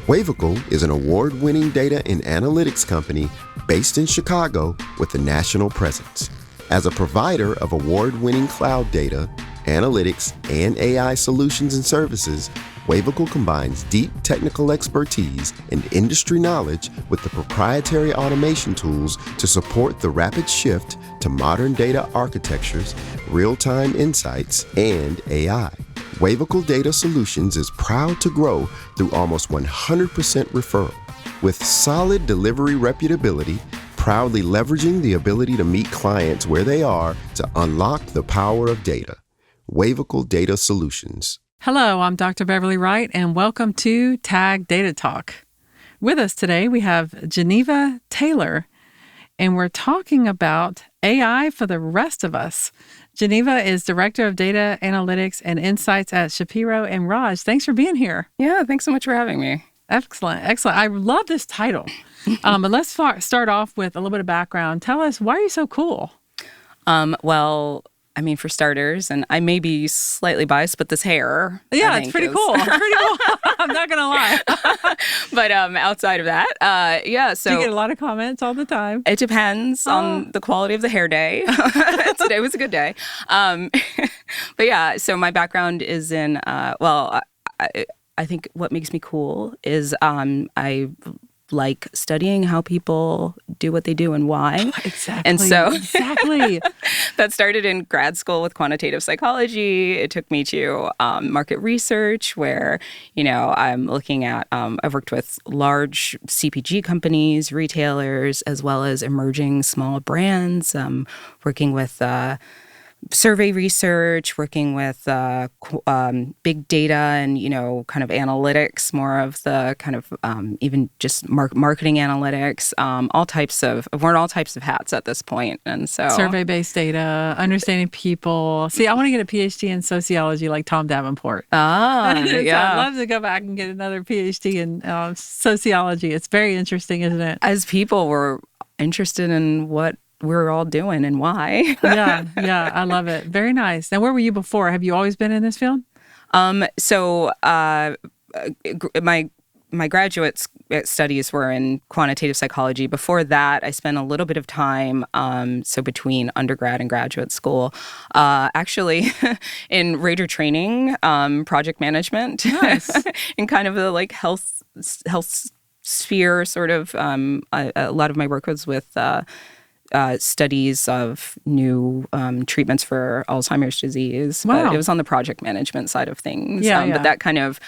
Wavical is an award-winning data and analytics company based in Chicago with a national presence. As a provider of award-winning cloud data, analytics, and AI solutions and services, Wavical combines deep technical expertise and industry knowledge with the proprietary automation tools to support the rapid shift to modern data architectures, real-time insights, and AI. Wavical Data Solutions is proud to grow through almost 100% referral. With solid delivery reputability, proudly leveraging the ability to meet clients where they are to unlock the power of data. Wavical Data Solutions. Hello, I'm Dr. Beverly Wright, and welcome to Tag Data Talk. With us today, we have Geneva Taylor, and we're talking about AI for the rest of us. Geneva is Director of Data Analytics and Insights at Shapiro and Raj. Thanks for being here. Yeah, thanks so much for having me. Excellent. I love this title. But let's start off with a little bit of background. Tell us, why are you so cool? For starters, and I may be slightly biased, but this hair. Yeah, it's pretty cool. Pretty cool. I'm not going to lie. But outside of that, so. Do you get a lot of comments all the time? It depends on the quality of the hair day. Today was a good day. So my background is in, I think what makes me cool is I like studying how people do what they do and why. Exactly. And so that started in grad school with quantitative psychology. It took me to market research where, I'm looking at, I've worked with large CPG companies, retailers, as well as emerging small brands, working with survey research, working with big data and, kind of analytics, more of the kind of even just marketing analytics, I've worn all types of hats at this point. And so survey-based data, understanding people. See, I want to get a PhD in sociology like Tom Davenport. Yeah. I'd love to go back and get another PhD in sociology. It's very interesting, isn't it? As people were interested in what we're all doing and why. Yeah, I love it. Very nice. Now, where were you before? Have you always been in this field? My graduate studies were in quantitative psychology. Before that, I spent a little bit of time, between undergrad and graduate school, actually in rater training, project management, nice. in kind of the health sphere sort of. A lot of my work was with studies of new treatments for Alzheimer's disease. Wow. But it was on the project management side of things. Yeah. But that kind of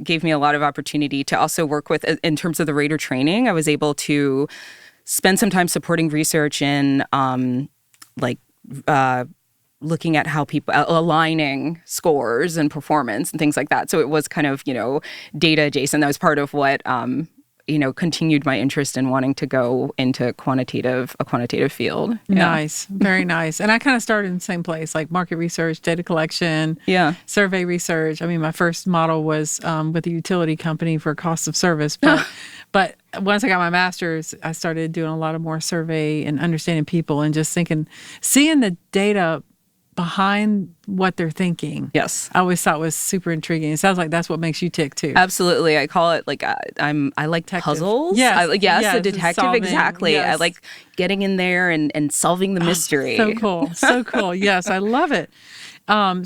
gave me a lot of opportunity to also work with, in terms of the rater training, I was able to spend some time supporting research in looking at how people aligning scores and performance and things like that. So it was kind of, data adjacent. That was part of what continued my interest in wanting to go into a quantitative field. Yeah. Nice. Very nice. And I kind of started in the same place, like market research, data collection, survey research. I mean, my first model was with a utility company for cost of service. But once I got my master's, I started doing a lot of more survey and understanding people and just seeing the data behind what they're thinking. Yes. I always thought was super intriguing. It sounds like that's what makes you tick too. Absolutely. I call it I like detective puzzles. Yes, the detective. solving, exactly. Yes. I like getting in there and solving the mystery. So cool. So cool. Yes, I love it.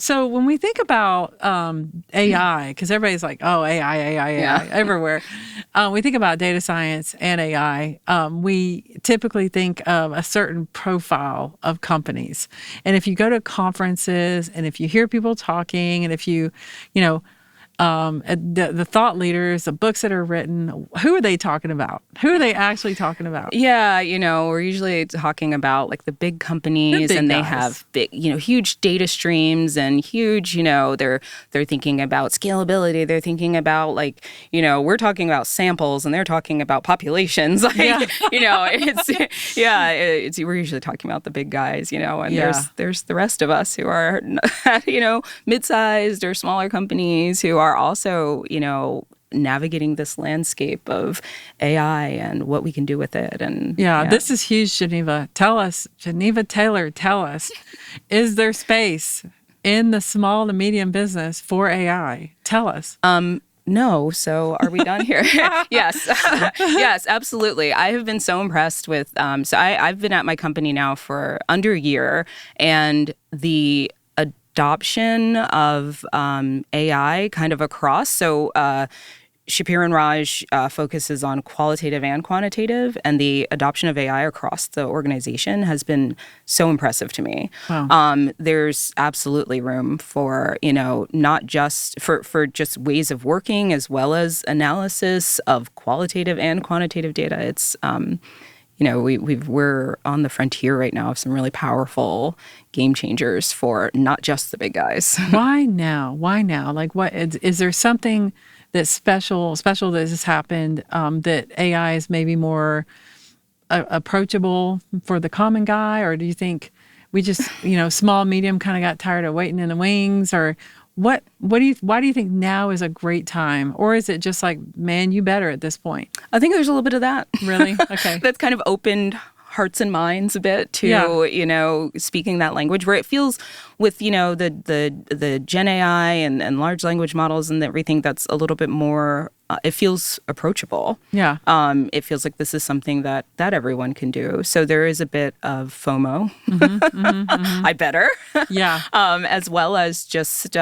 So when we think about AI, because everybody's like, oh, AI everywhere. We think about data science and AI. We typically think of a certain profile of companies. And if you go to conferences and if you hear people talking and if you the thought leaders, the books that are written, who are they talking about? Who are they actually talking about? Yeah, we're usually talking about the big companies, and they have big, huge data streams and huge, they're thinking about scalability. They're thinking about we're talking about samples and they're talking about populations. We're usually talking about the big guys, and there's the rest of us who are, mid-sized or smaller companies who are also, navigating this landscape of AI and what we can do with it. And this is huge, Geneva. Tell us, Geneva Taylor, is there space in the small to medium business for AI? Tell us. no, so are we done here? Yes. Yes, absolutely. I have been so impressed with, I've been at my company now for under a year, and the adoption of AI kind of across. So Shapir and Raj focuses on qualitative and quantitative, and the adoption of AI across the organization has been so impressive to me. Wow. There's absolutely room for, not just for just ways of working, as well as analysis of qualitative and quantitative data. It's we're on the frontier right now of some really powerful game changers for not just the big guys. Why now? Why now? Like, what is there something that's special that has happened, that AI is maybe more approachable for the common guy? Or do you think we just, small, medium kind of got tired of waiting in the wings? Or why do you think now is a great time? Or is it just like, man, you better at this point? I think there's a little bit of that. Really? Okay. That's kind of opened hearts and minds a bit to, speaking that language, where it feels with, the Gen AI and large language models and everything, that's a little bit more, it feels approachable. Yeah. It feels like this is something that everyone can do. So there is a bit of FOMO. I better. Yeah. As well as just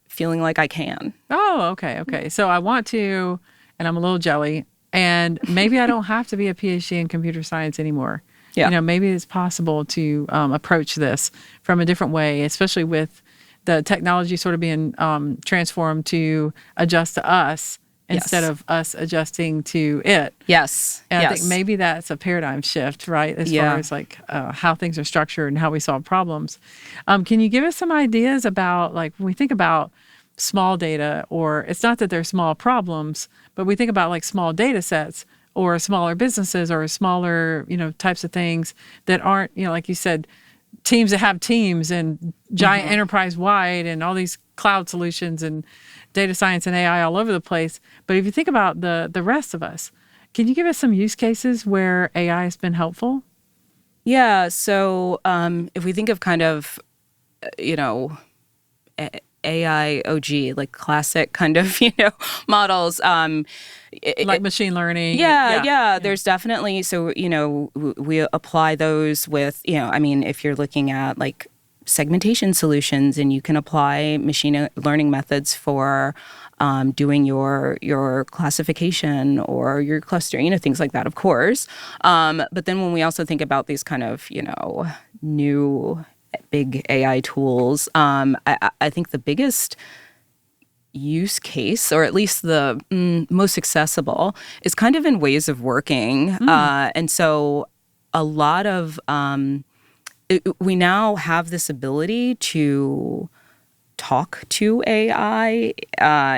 feeling like I can. Oh, okay. So I want to, and I'm a little jelly, and maybe I don't have to be a PhD in computer science anymore. Yeah. Maybe it's possible to approach this from a different way, especially with the technology sort of being transformed to adjust to us instead of us adjusting to it. Yes. And I think maybe that's a paradigm shift, right? As far as like how things are structured and how we solve problems. Can you give us some ideas about, like, when we think about small data, or it's not that they're small problems, but we think about like small data sets or smaller businesses or smaller, types of things that aren't, like you said, teams that have teams and giant enterprise wide and all these cloud solutions and data science and AI all over the place. But if you think about the rest of us, can you give us some use cases where AI has been helpful? Yeah. So if we think of kind of, AI OG, like classic kind of, models. Like machine learning. Yeah. There's definitely, so, we apply those with, if you're looking at like segmentation solutions, and you can apply machine learning methods for doing your classification or your clustering, things like that, of course. But then when we also think about these kind of, new big AI tools, I think the biggest use case, or at least the most accessible, is kind of in ways of working. And so a lot of, we now have this ability to talk to AI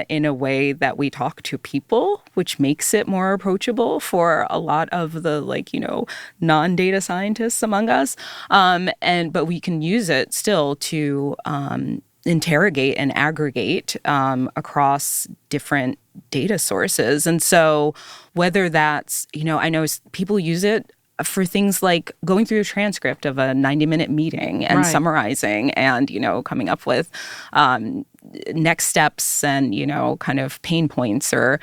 in a way that we talk to people, which makes it more approachable for a lot of the non-data scientists among us. But we can use it still to interrogate and aggregate across different data sources. And so whether that's, I know people use it for things like going through a transcript of a 90-minute meeting and summarizing and, coming up with next steps and, kind of pain points, or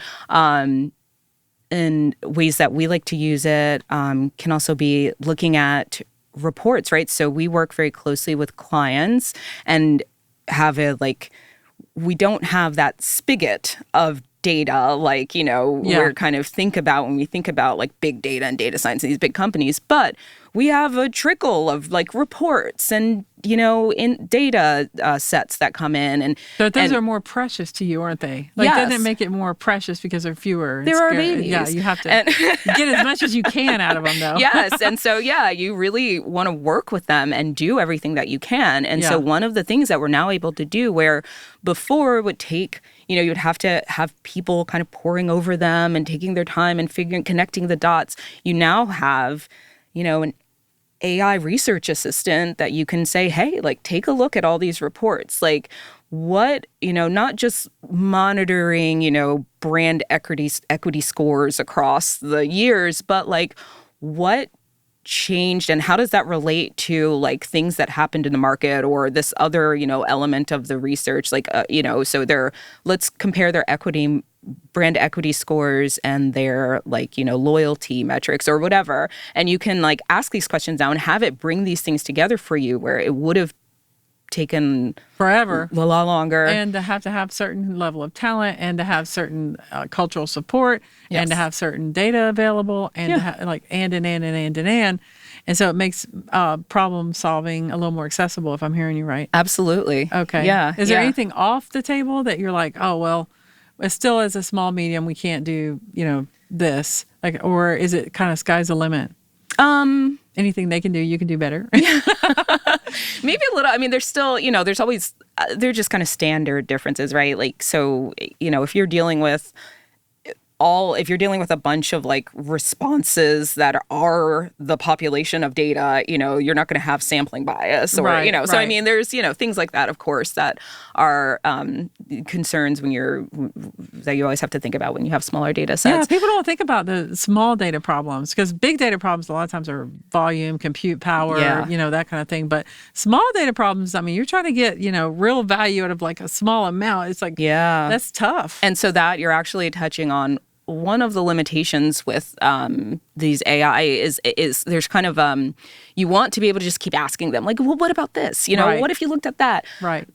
in ways that we like to use it can also be looking at reports, right? So we work very closely with clients and have we don't have that spigot of data we're kind of when we think about like big data and data science in these big companies, but we have a trickle of like reports and in data sets that come in, and so those are more precious to you, aren't they? Like, doesn't it make it more precious because they're fewer? There are babies. Yeah, you have to get as much as you can out of them, though. Yes, and so you really want to work with them and do everything that you can. And so one of the things that we're now able to do, where before it would take, you'd have to have people kind of poring over them and taking their time and connecting the dots. You now have, an AI research assistant that you can say, hey, like, take a look at all these reports. Like, what, not just monitoring, brand equity scores across the years, but like, what changed, and how does that relate to like things that happened in the market or this other, element of the research? Like, so let's compare their brand equity scores and their loyalty metrics or whatever. And you can like ask these questions now and have it bring these things together for you where it would have taken forever, a lot longer, and to have certain level of talent, and to have certain cultural support, yes. and to have certain data available, and to have, and so it makes problem solving a little more accessible, if I'm hearing you right. Absolutely. Okay. Yeah. Is there anything off the table that you're like, oh well, still as a small medium we can't do this, like, or is it kind of sky's the limit? Anything they can do, you can do better. Maybe a little. I mean, there's still, there's always, they're just kind of standard differences, right? Like, so, if you're dealing with a bunch of like responses that are the population of data, you're not going to have sampling bias or, right, so right. I mean, there's, things like that, of course, that are concerns that you always have to think about when you have smaller data sets. Yeah, people don't think about the small data problems, because big data problems a lot of times are volume, compute power, that kind of thing. But small data problems, I mean, you're trying to get, real value out of like a small amount. It's like, that's tough. And so that you're actually touching on one of the limitations with these AI is there's kind of you want to be able to just keep asking them, like, well, what about this? Right. What if you looked at that? Right.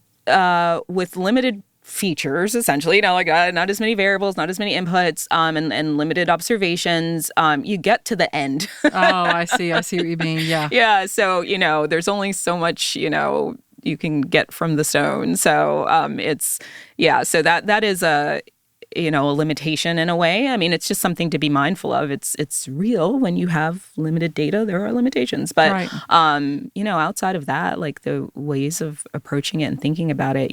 With limited features, essentially, like not as many variables, not as many inputs, and limited observations, you get to the end. Oh, I see what you mean. Yeah. Yeah. So there's only so much you can get from the stone. So So that is a limitation in a way. I mean, it's just something to be mindful of. It's real when you have limited data, there are limitations. But, right. Outside of that, like the ways of approaching it and thinking about it,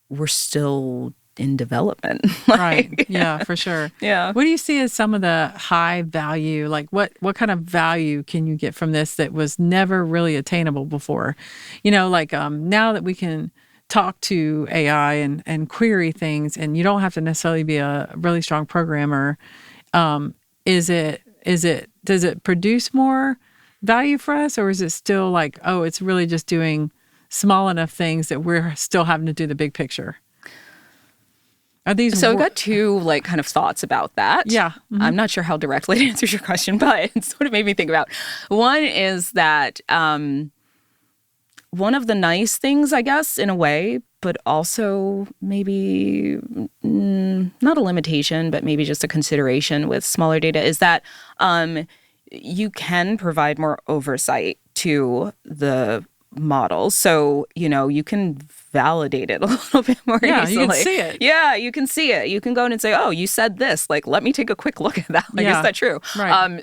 we're still in development. Right. Yeah, for sure. Yeah. What do you see as some of the high value, like what kind of value can you get from this that was never really attainable before? Now that we can talk to AI and query things, and you don't have to necessarily be a really strong programmer. Does it produce more value for us, or is it still like, oh, it's really just doing small enough things that we're still having to do the big picture? Are these So I've got two like kind of thoughts about that. Yeah. Mm-hmm. I'm not sure how directly it answers your question, but it sort of made me think about. One is that one of the nice things, I guess, in a way, but also maybe not a limitation, but maybe just a consideration with smaller data, is that you can provide more oversight to the models. So, you can validate it a little bit more easily. Yeah, you can see it. Yeah, you can see it. You can go in and say, oh, you said this. Like, let me take a quick look at that. Like, is that true? Right.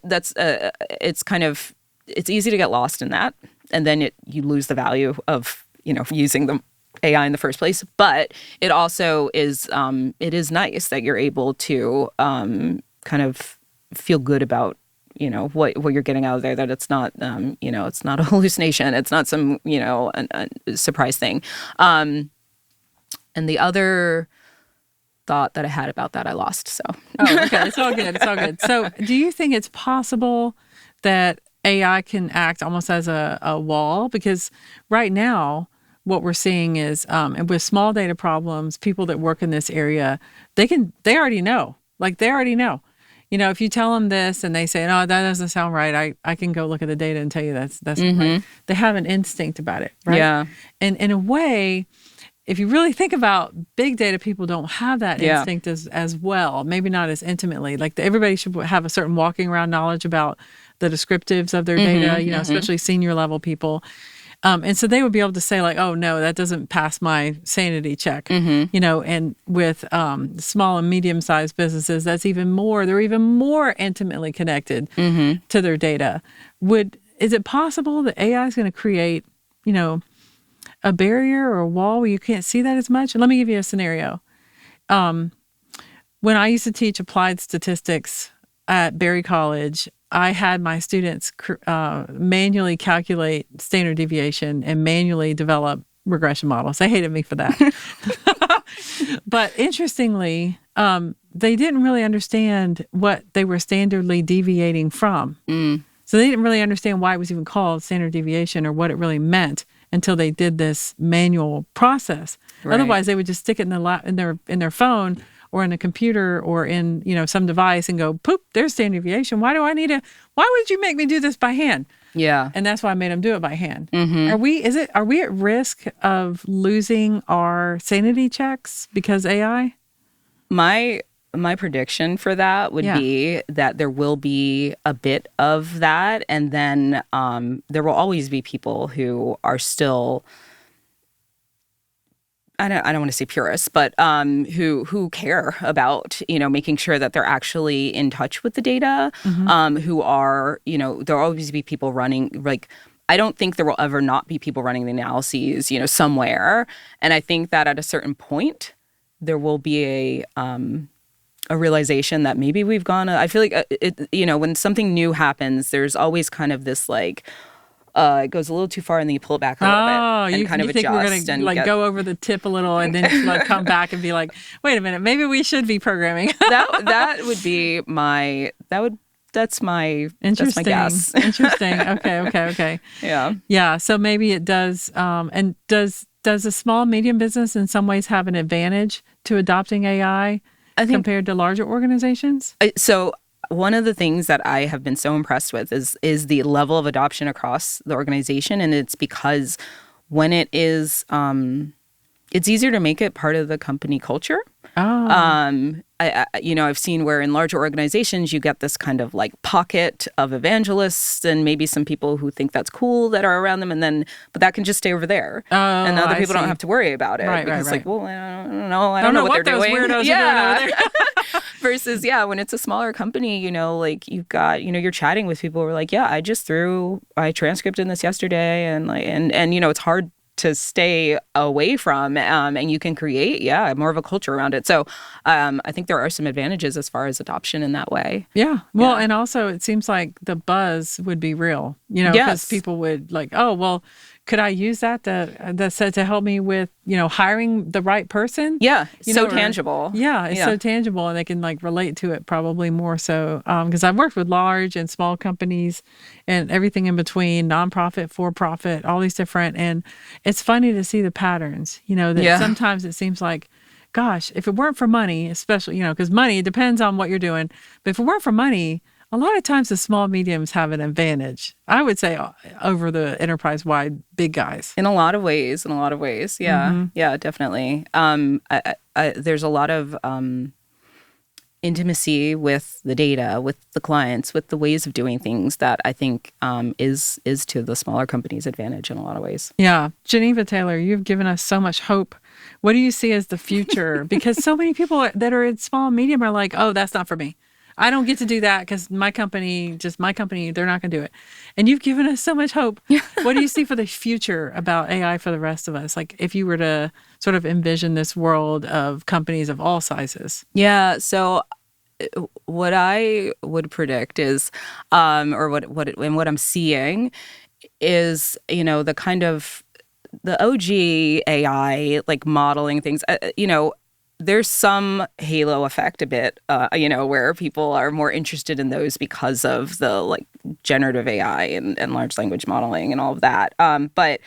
That's it's kind of, it's easy to get lost in that. And then you lose the value of, using the AI in the first place. But it also is, it is nice that you're able to kind of feel good about, what you're getting out of there, that it's not, it's not a hallucination. It's not some, a surprise thing. And the other thought that I had about that, I lost. So. Oh, okay. It's all good. It's all good. So do you think it's possible that AI can act almost as a wall? Because right now, what we're seeing is with small data problems, people that work in this area, they already know. Like, they already know. If you tell them this and they say, no, that doesn't sound right, I can go look at the data and tell you that's mm-hmm. right. They have an instinct about it, right? Yeah. And in a way, if you really think about big data, people don't have that instinct as well. Maybe not as intimately. Like, everybody should have a certain walking around knowledge about the descriptives of their data, mm-hmm. Especially senior level people. And so they would be able to say, like, oh, no, that doesn't pass my sanity check, mm-hmm. And with small and medium-sized businesses, they're even more intimately connected mm-hmm. to their data. Is it possible that AI is going to create, a barrier or a wall where you can't see that as much? And let me give you a scenario. When I used to teach applied statistics at Berry College, I had my students manually calculate standard deviation and manually develop regression models. They hated me for that. But interestingly, they didn't really understand what they were standardly deviating from. So they didn't really understand why it was even called standard deviation or what it really meant until they did this manual process. Right. Otherwise, they would just stick it in their phone or in a computer or in some device and go, poop, there's standard deviation. Why would you make me do this by hand? Yeah. And that's why I made them do it by hand. Mm-hmm. Are we at risk of losing our sanity checks because AI? My prediction for that would be that there will be a bit of that, and then there will always be people who are still, I don't want to say purists, but who care about making sure that they're actually in touch with the data. Who are there'll always be people running I don't think there will ever not be people running the analyses somewhere, and I think that at a certain point there will be a realization that maybe we've gone. I feel like when something new happens, there's always kind of this it goes a little too far and then you pull it back a little bit and kind of think adjust. We're gonna go over the tip a little and then come back and be like, wait a minute, maybe we should be programming. that would be that's my guess. Interesting. Okay. Yeah. So maybe it does. And does a small medium business in some ways have an advantage to adopting AI? I think, compared to larger organizations? So one of the things that I have been so impressed with is the level of adoption across the organization. And it's because when it is, it's easier to make it part of the company culture. I've seen where in larger organizations you get this kind of pocket of evangelists and maybe some people who think that's cool that are around them, but that can just stay over there, and other people don't have to worry about it. Right. Well, I don't know what they're doing. Weirdos are doing over there. Versus, when it's a smaller company, you've got, you're chatting with people who are like, I just threw my transcript in this yesterday, and it's hard to stay away from, and you can create, more of a culture around it. So I think there are some advantages as far as adoption in that way. Yeah. Well, and also it seems like the buzz would be real, because people would could I use that to help me with, hiring the right person? Yeah. Tangible. Yeah. It's so tangible, and they can relate to it probably more so. Because I've worked with large and small companies and everything in between, nonprofit, for-profit, all these different. And it's funny to see the patterns, that sometimes it seems like, gosh, if it weren't for money, especially, because money, it depends on what you're doing. But if it weren't for money, a lot of times the small mediums have an advantage, I would say, over the enterprise-wide big guys. In a lot of ways. Yeah. Mm-hmm. Yeah, definitely. There's a lot of intimacy with the data, with the clients, with the ways of doing things that I think is to the smaller company's advantage in a lot of ways. Yeah. Geneva Taylor, you've given us so much hope. What do you see as the future? Because so many people that are in small and medium are like, oh, that's not for me. I don't get to do that because my company, they're not going to do it. And you've given us so much hope. What do you see for the future about AI for the rest of us? If you were to sort of envision this world of companies of all sizes. Yeah. So what I would predict is, or what I'm seeing is, the kind of the OG AI, modeling things, there's some halo effect a bit, where people are more interested in those because of the generative AI and large language modeling and all of that. But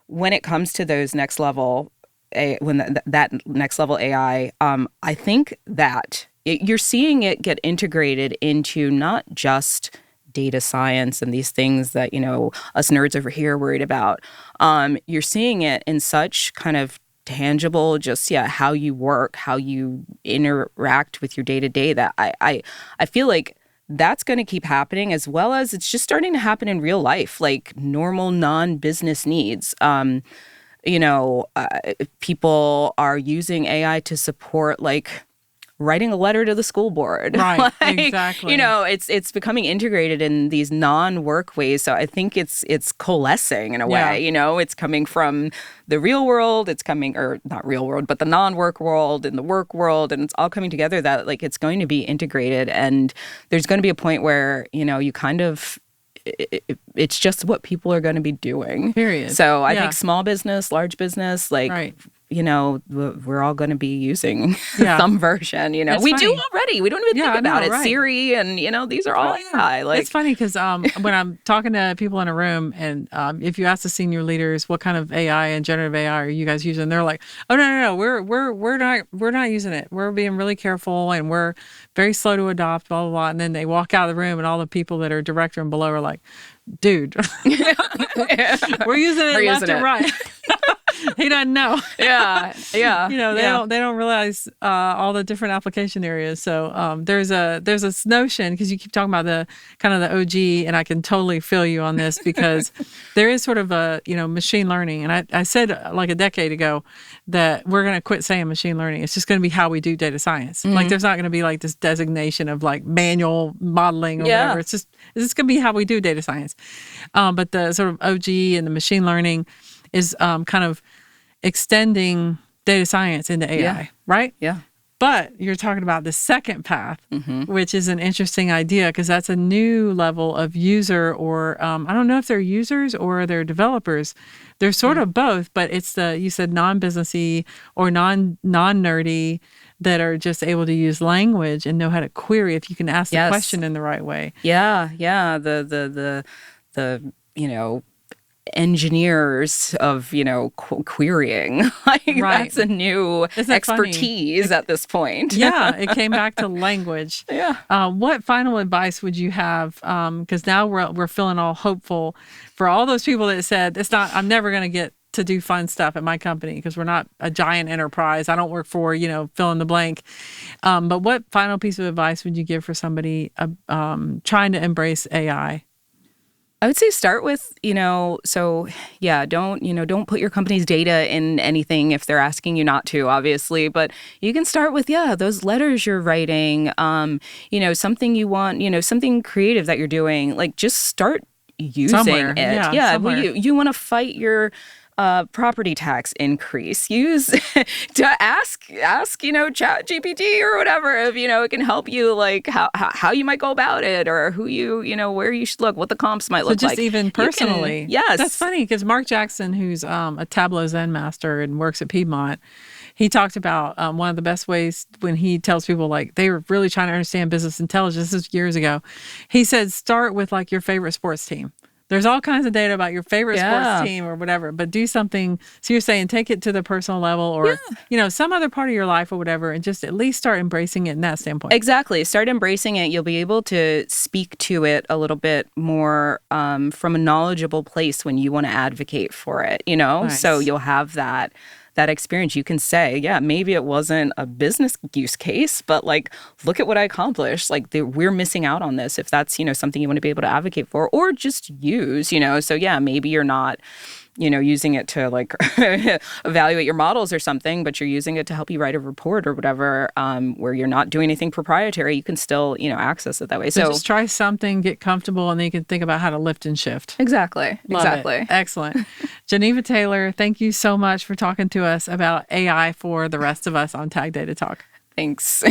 when it comes to those next level, that next level AI, I think that you're seeing it get integrated into not just data science and these things that, us nerds over here are worried about. You're seeing it in such kind of tangible, just how you work, how you interact with your day-to-day, that I feel like that's going to keep happening, as well as it's just starting to happen in real life, normal non-business needs. People are using AI to support writing a letter to the school board. Right, exactly. It's becoming integrated in these non-work ways. So I think it's coalescing in a way. It's coming from the real world. It's coming, or not real world, but the non-work world and the work world, and it's all coming together. That it's going to be integrated, and there's going to be a point where you kind of. It's just what people are going to be doing. Period. So I think small business, large business, right. we're all going to be using some version. It's we funny. do already. We don't even think about it. Right. Siri and these are all AI. Like, it's funny because when I'm talking to people in a room, and if you ask the senior leaders what kind of AI and generative AI are you guys using, they're like, oh no, we're not using it. We're being really careful and we're very slow to adopt, blah blah blah. And then they walk out of the room, and all the people that are director and below are like, dude, we're using it left and right. He doesn't know. Yeah. They don't realize all the different application areas. So there's this notion, because you keep talking about the kind of the OG, and I can totally feel you on this, because there is sort of a machine learning, and I said like a decade ago that we're going to quit saying machine learning. It's just going to be how we do data science. Mm-hmm. Like there's not going to be like this designation of like manual modeling or whatever. It's just going to be how we do data science. But the sort of OG and the machine learning is kind of extending data science into AI, right? Yeah. But you're talking about the second path, which is an interesting idea, because that's a new level of user, or I don't know if they're users or they're developers. They're sort of both, but it's you said non-businessy or non-nerdy that are just able to use language and know how to query if you can ask the question in the right way. Yeah. The engineers of querying, like that's a new expertise at this point. It came back to language. What final advice would you have, because now we're feeling all hopeful for all those people that said I'm never going to get to do fun stuff at my company because we're not a giant enterprise. I don't work for fill in the blank. But what final piece of advice would you give for somebody trying to embrace AI? I would say start with, don't put your company's data in anything if they're asking you not to, obviously. But you can start with, those letters you're writing, something you want, something creative that you're doing. Like, just start using it. You want to fight your property tax increase. Use to ask Chat GPT or whatever if it can help you, like how you might go about it, or who where you should look, what the comps might look like. So just even personally. Yes. That's funny, because Mark Jackson, who's a Tableau Zen master and works at Piedmont, he talked about one of the best ways when he tells people, like, they were really trying to understand business intelligence. This is years ago. He said, start with like your favorite sports team. There's all kinds of data about your favorite sports team or whatever, but do something. So you're saying take it to the personal level, or, some other part of your life or whatever, and just at least start embracing it in that standpoint. Exactly. Start embracing it. You'll be able to speak to it a little bit more from a knowledgeable place when you want to advocate for it, Nice. So you'll have that experience. You can say, maybe it wasn't a business use case, but like, look at what I accomplished. Like, we're missing out on this if that's, something you want to be able to advocate for or just use, So maybe you're not, using it to like evaluate your models or something, but you're using it to help you write a report or whatever, where you're not doing anything proprietary. You can still, access it that way. So just try something, get comfortable, and then you can think about how to lift and shift. Exactly. Exactly. Excellent. Geneva Taylor, thank you so much for talking to us about AI for the rest of us on Tag Data Talk. Thanks.